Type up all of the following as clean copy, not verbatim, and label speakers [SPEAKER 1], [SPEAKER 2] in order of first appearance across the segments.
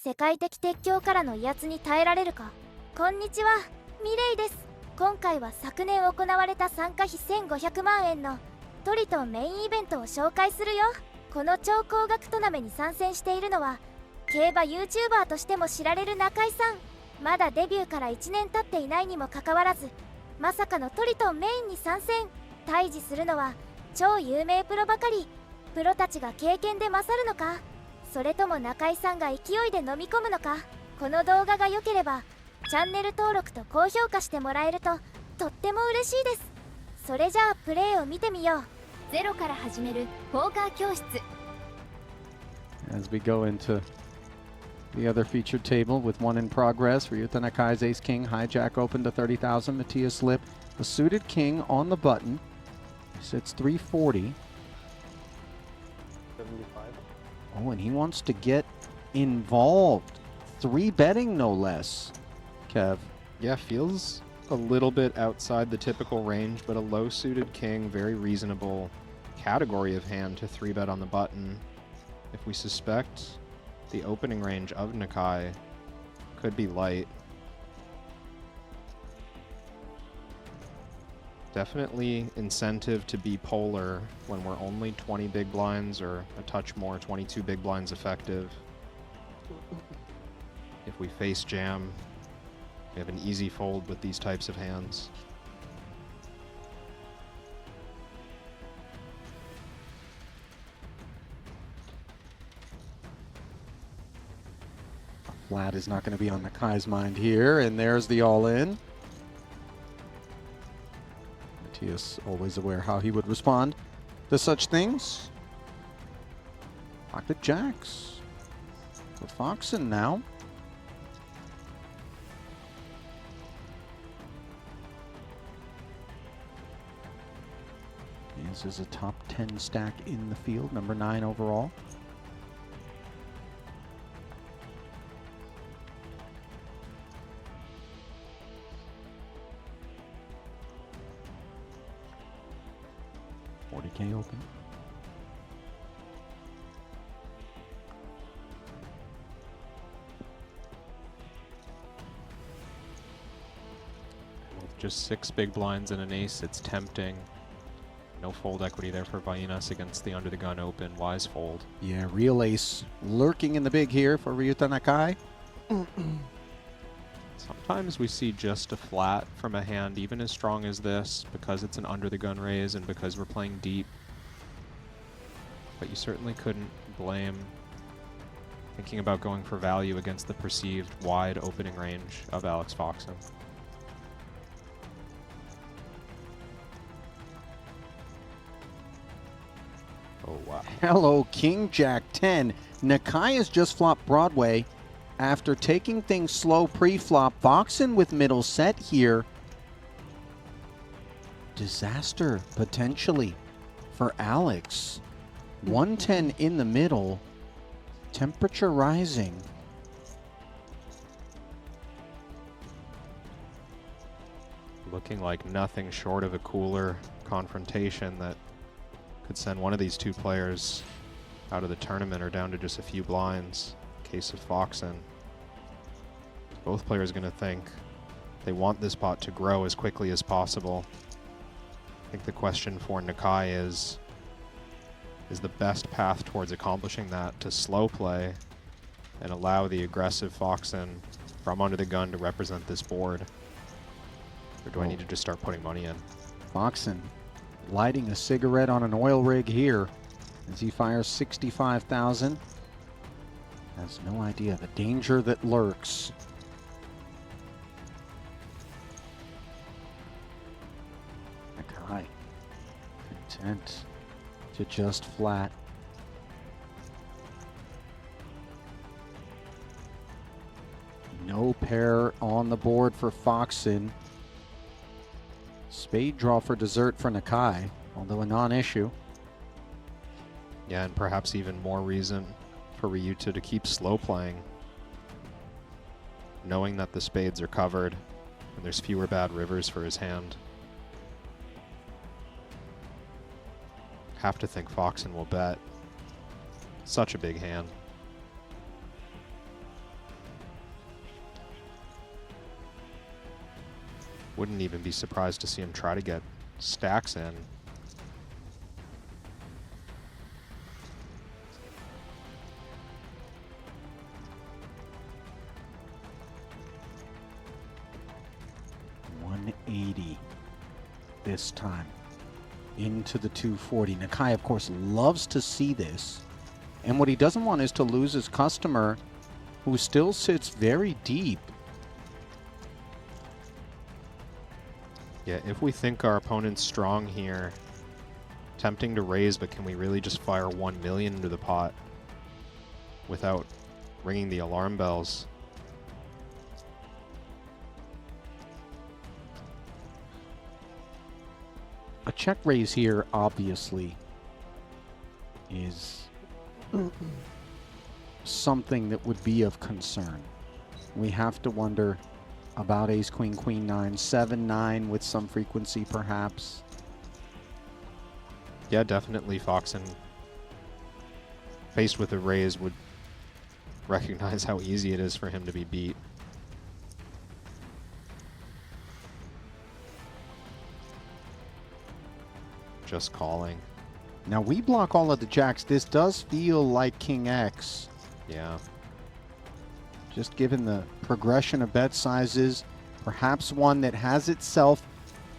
[SPEAKER 1] 世界的鉄橋からの威圧に耐えられるか。こんにちは、ミレイです。今回は昨年行われた参加費1500万円のトリトンメインイベントを紹介するよ。この超高額トナメに参戦しているのは競馬 YouTuber としても知られる中井さん。まだデビューから1年経っていないにもかかわらず、まさかのトリトンメインに参戦。対峙するのは超有名プロばかり。プロたちが経験で勝るのか、それとも中井さんが勢いで飲み込むのか。この動画が良ければチャンネル登録と高評価してもらえるととっても嬉しいです。それじゃあプレイを見てみよう。ゼロから始めるポーカー教室。
[SPEAKER 2] As we go into the other featured table with one in progress, Ryuta Nakai's Ace King hijack open to 30,000. Matthias slip a suited king on the button. He sits 340.
[SPEAKER 3] 75.
[SPEAKER 2] Oh, and he wants to get involved. 3 betting, no less. Kev.
[SPEAKER 4] Yeah, feels a little bit outside the typical range, but a low-suited king, very reasonable category of hand to 3-bet on the button. If we suspect the opening range of Nakai could be light. Definitely incentive to be polar when we're only 20 big blinds or a touch more, 22 big blinds effective. If we face jam, we have an easy fold with these types of hands.
[SPEAKER 2] Flat is not going to be on Nakai's mind here, and there's the all-in. Matthias always aware how he would respond to such things. Pocket jacks for Foxen now. This is a top 10 stack in the field, number 9 overall. $40K open.
[SPEAKER 4] With just 6 big blinds and an ace, it's tempting. No fold equity there for Vainas against the under the gun open. Wise fold.
[SPEAKER 2] Yeah, real ace lurking in the big here for Ryuta Nakai.
[SPEAKER 4] Sometimes we see just a flat from a hand even as strong as this because it's an under the gun raise and because we're playing deep. But you certainly couldn't blame thinking about going for value against the perceived wide opening range of Alex Foxen. Oh, wow.
[SPEAKER 2] Hello, King Jack 10. Nakai has just flopped Broadway after taking things slow pre-flop. Foxen with middle set here. Disaster, potentially, for Alex. 110 in the middle. Temperature rising.
[SPEAKER 4] Looking like nothing short of a cooler confrontation that could send one of these two players out of the tournament or down to just a few blinds. Case of Foxen. Both players going to think they want this pot to grow as quickly as possible. I think the question for Nakai is the best path towards accomplishing that to slow play and allow the aggressive Foxen from under the gun to represent this board? Or do I need to just start putting money in?
[SPEAKER 2] Foxen lighting a cigarette on an oil rig here as he fires 65,000. Has no idea the danger that lurks. Nakai content to just flat. No pair on the board for Foxen. Spade draw for dessert for Nakai, although a non-issue.
[SPEAKER 4] Yeah, and perhaps even more reason for Ryuta to keep slow playing, knowing that the spades are covered and there's fewer bad rivers for his hand. Have to think Foxen will bet. Such a big hand. Wouldn't even be surprised to see him try to get stacks in.
[SPEAKER 2] $180 this time into the 240. Nakai, of course, loves to see this. And what he doesn't want is to lose his customer, who still sits very deep.
[SPEAKER 4] Yeah, if we think our opponent's strong here, tempting to raise, but can we really just fire 1 million into the pot without ringing the alarm bells?
[SPEAKER 2] A check raise here, obviously, is something that would be of concern. We have to wonder about ace, queen, queen, 9, 7, 9 with some frequency, perhaps.
[SPEAKER 4] Yeah, definitely Foxen, faced with a raise, would recognize how easy it is for him to be beat. Just calling.
[SPEAKER 2] Now we block all of the jacks. This does feel like King X.
[SPEAKER 4] Yeah.
[SPEAKER 2] Just given the progression of bet sizes, perhaps one that has itself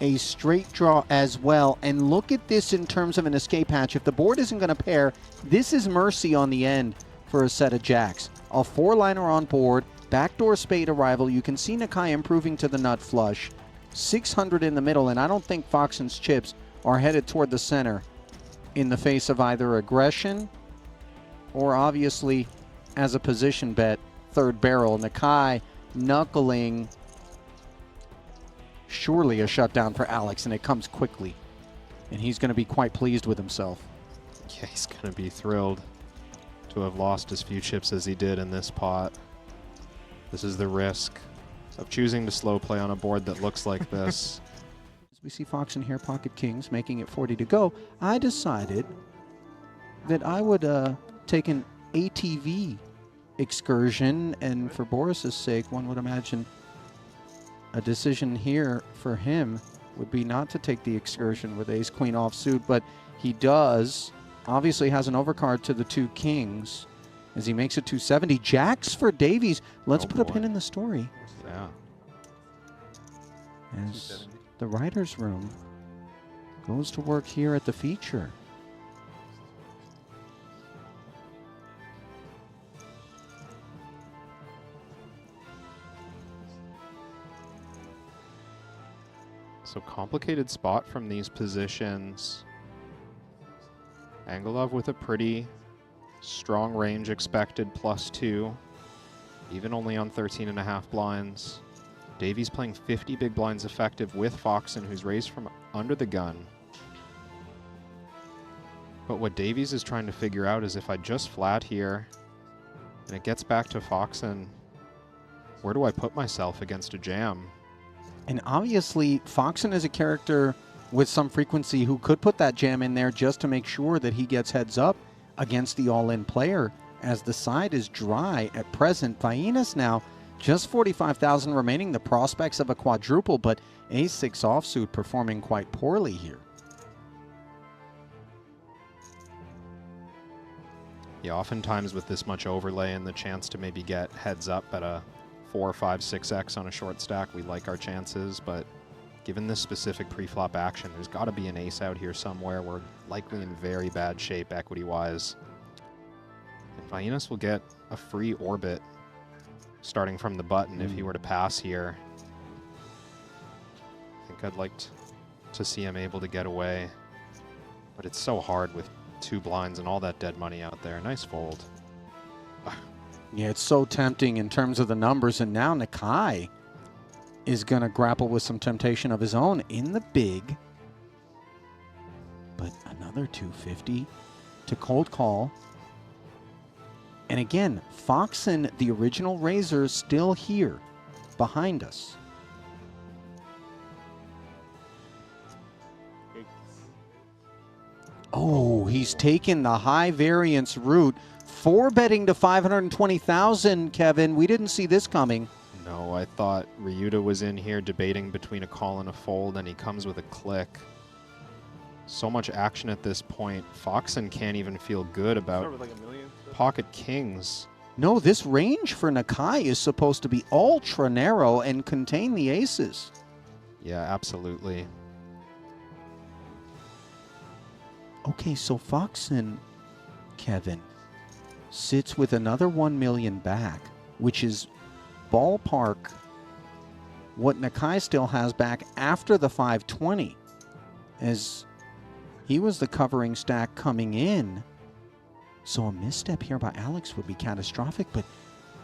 [SPEAKER 2] a straight draw as well. And look at this in terms of an escape hatch. If the board isn't going to pair, this is mercy on the end for a set of jacks. A 4-liner on board, backdoor spade arrival. You can see Nakai improving to the nut flush. 600 in the middle, and I don't think Foxen's chips are headed toward the center in the face of either aggression or obviously as a position bet, third barrel. Nakai knuckling. Surely a shutdown for Alex, and it comes quickly. And he's going to be quite pleased with himself.
[SPEAKER 4] Yeah, he's going to be thrilled to have lost as few chips as he did in this pot. This is the risk of choosing to slow play on a board that looks like this.
[SPEAKER 2] We see Foxen here, pocket kings, making it 40 to go. I decided that I would take an ATV excursion, and for Boris's sake, one would imagine a decision here for him would be not to take the excursion with ace-queen offsuit, but he does. Obviously has an overcard to the 2 kings as he makes it 270. Jacks for Davies. Let's put a pin in the story.
[SPEAKER 4] Yeah.
[SPEAKER 2] As the writer's room goes to work here at the feature.
[SPEAKER 4] So complicated spot from these positions. Angelov with a pretty strong range expected, +2. Even only on 13.5 blinds. Davies playing 50 big blinds effective with Foxen, who's raised from under the gun. But what Davies is trying to figure out is if I just flat here, and it gets back to Foxen, where do I put myself against a jam?
[SPEAKER 2] And obviously, Foxen is a character with some frequency who could put that jam in there just to make sure that he gets heads up against the all-in player, as the side is dry at present. Vainas now just 45,000 remaining, the prospects of a quadruple, but ace-6 offsuit performing quite poorly here.
[SPEAKER 4] Yeah, oftentimes with this much overlay and the chance to maybe get heads up at a 4, 5, 6x on a short stack, we like our chances, but given this specific pre-flop action, there's got to be an ace out here somewhere. We're likely in very bad shape equity-wise. And Vainas will get a free orbit starting from the button if he were to pass here. I think I'd like to see him able to get away, but it's so hard with 2 blinds and all that dead money out there. Nice fold.
[SPEAKER 2] Yeah, it's so tempting in terms of the numbers, and now Nakai is going to grapple with some temptation of his own in the big. But another 250 to cold call. And again, Foxen, the original raiser, still here behind us. Oh, he's taken the high variance route. 4 betting to 520,000, Kevin. We didn't see this coming.
[SPEAKER 4] No, I thought Ryuta was in here debating between a call and a fold, and he comes with a click. So much action at this point. Foxen can't even feel good about
[SPEAKER 3] Like a million.
[SPEAKER 4] pocket kings.
[SPEAKER 2] No, this range for Nakai is supposed to be ultra narrow and contain the aces.
[SPEAKER 4] Yeah, absolutely.
[SPEAKER 2] Okay, so Foxen, Kevin, sits with another 1 million back, which is ballpark what Nakai still has back after the 520, as he was the covering stack coming in. So a misstep here by Alex would be catastrophic, but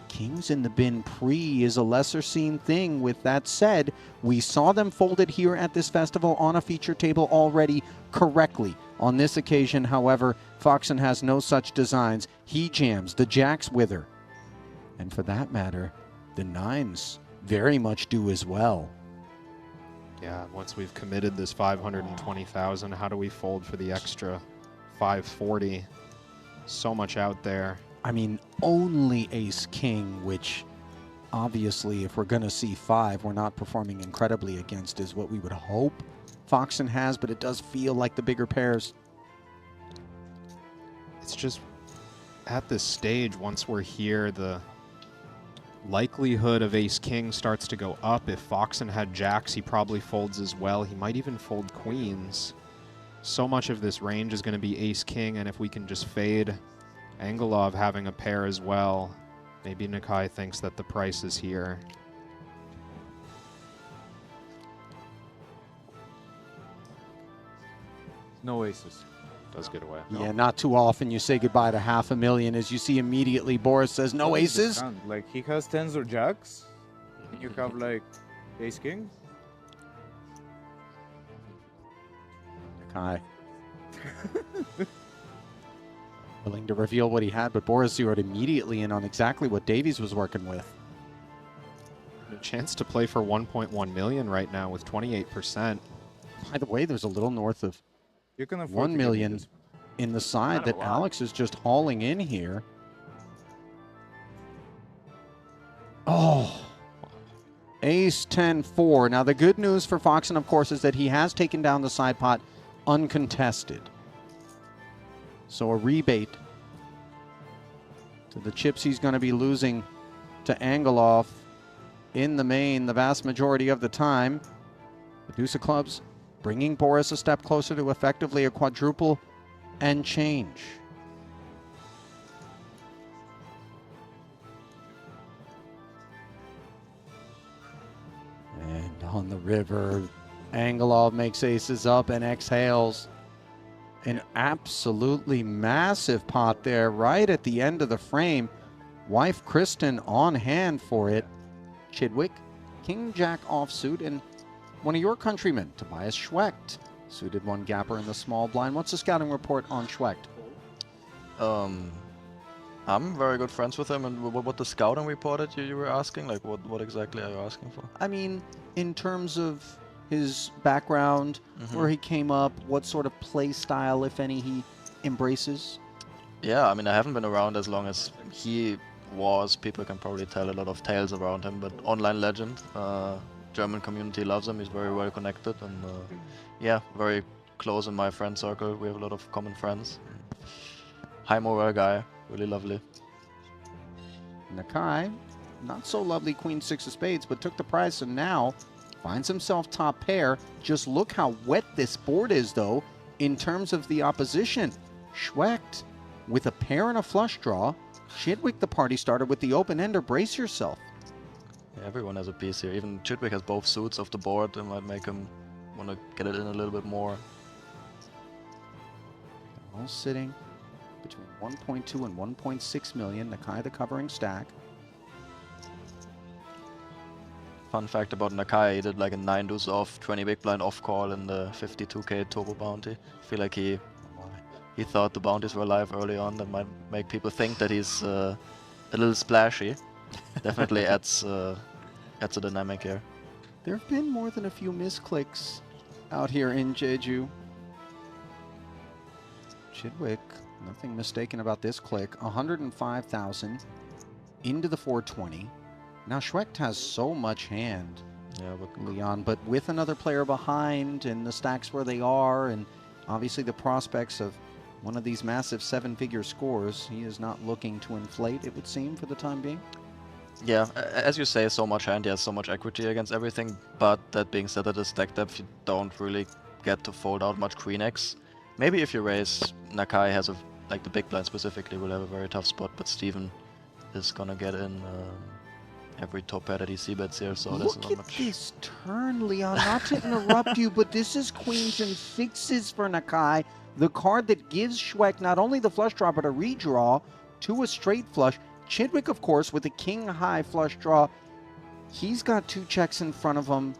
[SPEAKER 2] kings in the bin pre is a lesser seen thing. With that said, we saw them folded here at this festival on a feature table already correctly. On this occasion, however, Foxen has no such designs. He jams, the jacks wither. And for that matter, the nines very much do as well.
[SPEAKER 4] Yeah, once we've committed this 520,000, how do we fold for the extra 540? So much out there.
[SPEAKER 2] I mean, only ace-king, which obviously, if we're going to see 5, we're not performing incredibly against, is what we would hope Foxen has, but it does feel like the bigger pairs.
[SPEAKER 4] It's just, at this stage, once we're here, the likelihood of ace-king starts to go up. If Foxen had jacks, he probably folds as well. He might even fold queens. So much of this range is going to be ace-king, and if we can just fade Angelov having a pair as well, maybe Nakai thinks that the price is here.
[SPEAKER 3] No aces.
[SPEAKER 4] Does get away.
[SPEAKER 2] Yeah, not too often you say goodbye to $500,000. As you see immediately, Boris says no aces.
[SPEAKER 3] Like he has tens or jacks. You have like ace king.
[SPEAKER 2] Nakai. Willing to reveal what he had, but Boris zeroed immediately in on exactly what Davies was working with.
[SPEAKER 4] A chance to play for 1.1 million right now with 28%.
[SPEAKER 2] By the way, there's a little north of
[SPEAKER 3] You can afford
[SPEAKER 2] 1
[SPEAKER 3] to get
[SPEAKER 2] million
[SPEAKER 3] this.
[SPEAKER 2] in the side that Alex is just hauling in here. Oh, ace 10-4. Now, the good news for Foxen, of course, is that he has taken down the side pot uncontested. So a rebate to the chips he's going to be losing to Angelov in the main the vast majority of the time. The deuce of clubs bringing Boris a step closer to effectively a quadruple and change. And on the river, Angelov makes aces up and exhales. An absolutely massive pot there right at the end of the frame. Wife Kristen on hand for it. Chidwick, King Jack offsuit, and one of your countrymen, Tobias Schwecht, suited one gapper in the small blind. What's the scouting report on Schwecht?
[SPEAKER 5] I'm very good friends with him, and what the scouting reported you were asking? Like, what exactly are you asking for?
[SPEAKER 2] I mean, in terms of his background, where he came up, what sort of play style, if any, he embraces?
[SPEAKER 5] Yeah, I mean, I haven't been around as long as he was. People can probably tell a lot of tales around him, but online legend. German community loves him. He's very well connected, and yeah, very close in my friend circle. We have a lot of common friends. High morale guy, really lovely.
[SPEAKER 2] Nakai, not so lovely queen six of spades, but took the prize, and now finds himself top pair. Just look how wet this board is, though, in terms of the opposition. Schwecht with a pair and a flush draw. Chidwick, the party starter, with the open ender. Brace yourself.
[SPEAKER 5] Yeah, everyone has a piece here. Even Chidwick has both suits of the board. It might make him want to get it in a little bit more.
[SPEAKER 2] All sitting between 1.2 and 1.6 million. Nakai, the covering stack.
[SPEAKER 5] Fun fact about Nakai, he did like a 9 deuce off, 20 big blind off call in the 52k turbo bounty. I feel like he thought the bounties were live early on. That might make people think that he's a little splashy. Definitely adds a dynamic here.
[SPEAKER 2] There have been more than a few misclicks out here in Jeju. Chidwick, nothing mistaken about this click. 105,000 into the 420. Now Schwecht has so much hand,
[SPEAKER 5] Yeah, but
[SPEAKER 2] Leon, but with another player behind and the stacks where they are, and obviously the prospects of one of these massive 7-figure scores, he is not looking to inflate, it would seem, for the time being.
[SPEAKER 5] yeah, as you say, so much hand, he has so much equity against everything, but that being said, at the stack depth, you don't really get to fold out much Queen X. Maybe if you raise, Nakai has like the big blind specifically will have a very tough spot, but Steven is gonna get in every top pair that he c-bets here, so there's
[SPEAKER 2] Look
[SPEAKER 5] not
[SPEAKER 2] at
[SPEAKER 5] much.
[SPEAKER 2] this turn, Leon, not to interrupt you, but this is queens and sixes for Nakai, the card that gives Schwecht not only the flush draw, but a redraw to a straight flush. Chidwick, of course, with a king-high flush draw. He's got 2 checks in front of him.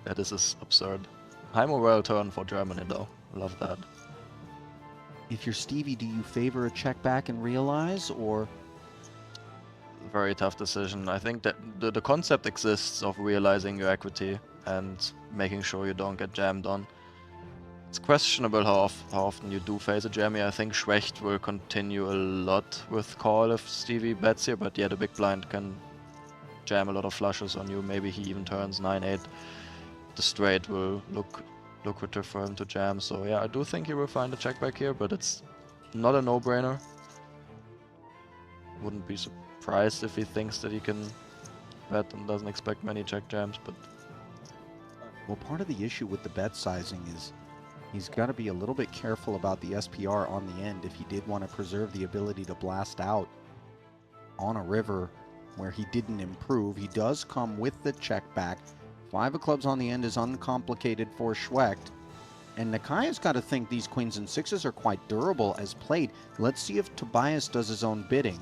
[SPEAKER 5] Yeah, this is absurd. High morale turn for Germany, though. Love that.
[SPEAKER 2] If you're Stevie, do you favor a check back and realize, or?
[SPEAKER 5] Very tough decision. I think that the concept exists of realizing your equity and making sure you don't get jammed on. It's questionable how often you do face a jammy. I think Schwecht will continue a lot with call if Stevie bets here, but yeah, the big blind can jam a lot of flushes on you. Maybe he even turns 9-8. The straight will look lucrative for him to jam. So yeah, I do think he will find a check back here, but it's not a no-brainer. Wouldn't be surprised if he thinks that he can bet and doesn't expect many check jams, but
[SPEAKER 2] Well, part of the issue with the bet sizing is he's got to be a little bit careful about the SPR on the end if he did want to preserve the ability to blast out on a river where he didn't improve. He does come with the check back. 5 of clubs on the end is uncomplicated for Schwecht. And Nakai's got to think these queens and sixes are quite durable as played. Let's see if Tobias does his own bidding.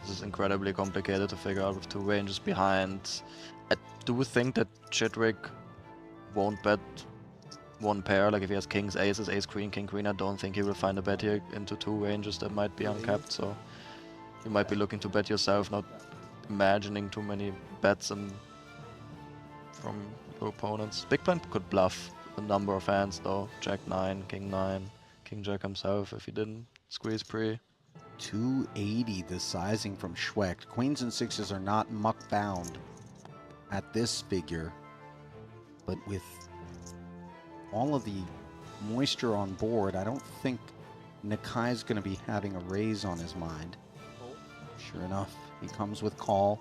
[SPEAKER 5] this is incredibly complicated to figure out with 2 ranges behind. I do think that Chidwick won't bet 1 pair, like if he has kings, aces, ace, queen, king, queen. I don't think he will find a bet here into 2 ranges that might be uncapped, so you might be looking to bet yourself, not imagining too many bets and from your opponents. Big blind could bluff a number of hands though. Jack 9, king 9, king jack himself if he didn't squeeze pre.
[SPEAKER 2] 280 the sizing from Schwecht. Queens and sixes are not muck bound at this figure, but with all of the moisture on board, I don't think Nakai's going to be having a raise on his mind. Sure enough, he comes with call.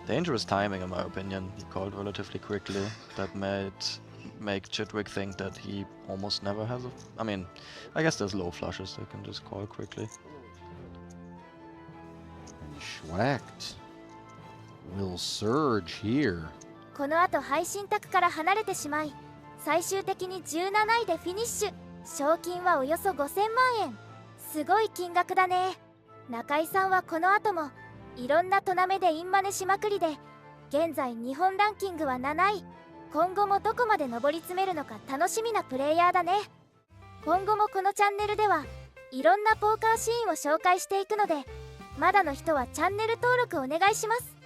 [SPEAKER 5] Dangerous timing in my opinion. He called relatively quickly. That might make Chidwick think that he almost never has a... I mean, I guess there's low flushes that can just call quickly.
[SPEAKER 2] And Schwecht will surge here.
[SPEAKER 1] この後配信卓から離れてしまい、最終的に17位でフィニッシュ。賞金はおよそ5000万円。すごい金額だね。中井さんはこの後もいろんなトナメでインマネしまくりで、現在日本ランキングは7位。今後もどこまで上り詰めるのか楽しみなプレイヤーだね。今後もこのチャンネルではいろんなポーカーシーンを紹介していくので、まだの人はチャンネル登録お願いします。